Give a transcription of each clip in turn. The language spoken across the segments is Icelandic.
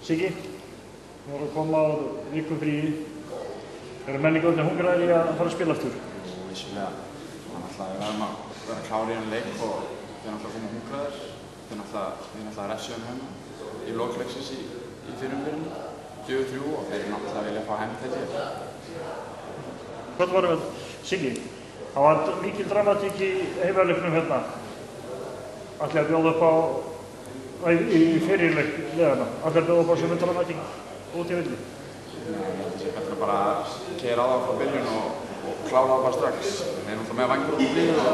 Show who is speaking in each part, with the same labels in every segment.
Speaker 1: Siggi, þú voru að koma á vikufríi. Eru menn ekki orðnir hungraðir í að fara að spila aftur?
Speaker 2: Jú, vissulega. Við verðum að vera klárir í hann leik og við erum alltaf að koma hungraðir. Við erum alltaf að refsa hérna í lok leiksins í fyrirumferðinni, 4-3 og þeir eru náttúrulega að vilja fá heimtæki.
Speaker 1: Hvað varum við, Siggi? Það var mikil dramatík í heimaleiknum hérna. Allir að bjóða upp á í fyrirleik liðanna. Allir að bjóða upp á sem dramatík út í villi.
Speaker 2: Ég betra bara að keyra á það frá byrjun og klára það bara strax. Við erum alltaf með vangur út í blíð og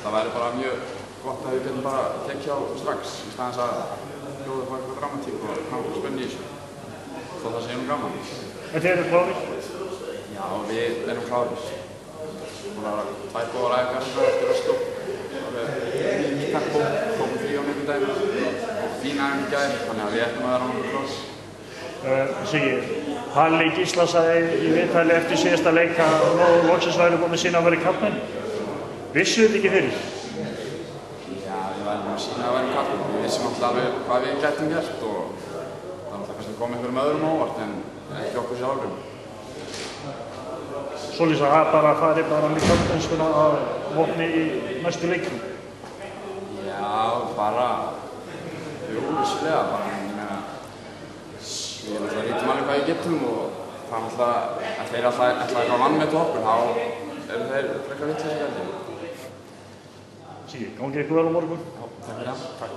Speaker 2: það væri bara mjög gott að við getum bara tekið á strax í staðins að bjóða upp á eitthvað dramatík og hafa spennu í þessu. Þó það sé gaman.
Speaker 1: En þið eru klárir?
Speaker 2: Já, við erum klárir. Búin að vera 2 góðar æfingar eftir Östó. Í tempo, tókum 3 á miðvikudaginn og fín æfing í gær, þannig að við ættum að vera nokkuð klár.
Speaker 1: Siggi, Halli Gísla sagði í viðtali eftir síðasta leik að loksins væri búin að sýna að vera kantmenn. Vissuð þið ekki fyrir?
Speaker 2: Já, við værum að sýna að vera kantmenn. Við vissum alltaf alveg hvað við gætum gert og það var kannski komið einhverjum öðrum óvart en ekki okkur sjálfum.
Speaker 1: Svolítið að bara fari bara með kantmennskuna að vopni í næstu leikum?
Speaker 2: Já, bara, vissulega bara. Við rítum alveg hvað við getum og það er alltaf, ef þeir ætla eitthvað vanmet okkur, þá eru þeir frekar vitlausir held ég.
Speaker 1: Siggi, gangi ykkur vel á morgun?
Speaker 2: Já, takk fyrir það. Takk.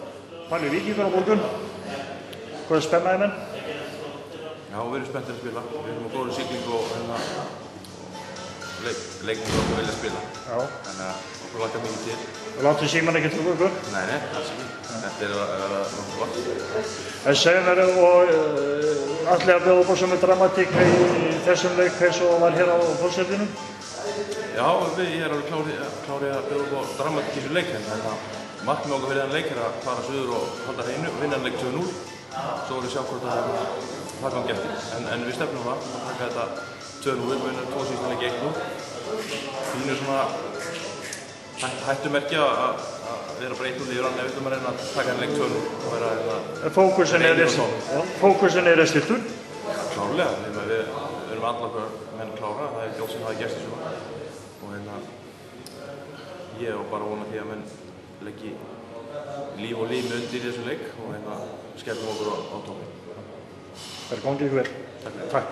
Speaker 1: Palli, Víkingur á morgun. Hvað er spennaði menn?
Speaker 3: Já, við erum spenntir að spila. Við erum á góðri siglingu og leiknum við okkur vilja spila.
Speaker 1: Já.
Speaker 3: Þannig að okkur lakar mikið til.
Speaker 1: Og látið síman ekki trúið ykkur?
Speaker 3: Nei, alls ekki. Þetta er að vera nokkuð gott.
Speaker 1: En segjum við og allir að bjóða upp á sömu dramatík í þessum leik eins og var hér á fólksveldinum?
Speaker 3: Já, ég er alveg klári að bjóða upp á dramatík í þessu leik, en markmið okkar fyrir þann leik er að fara suður og halda hreinu og vinna hann leik 2-0. Svo verðum við sjá hvort það gangi eftir. En við stefnum það að taka þetta 2-0 og vinna 2 síðustu leiki 1-0. Þínu svona hættumerki að vera bara 1-0 yfir hann ef við ætlum að reyna að taka hann leik 2-0 og vera
Speaker 1: Fókusin er stiltur?
Speaker 3: Já, klárlega. Við erum alla okkar menn klára, það er ekki alls sem það er gerst þessu. Og ég er bara vona því að menn leggi líf og lími undir í þessu leik og skellum okkur á toppinn.
Speaker 1: Það er gangið ykkur vel.
Speaker 3: Takk.
Speaker 1: Takk.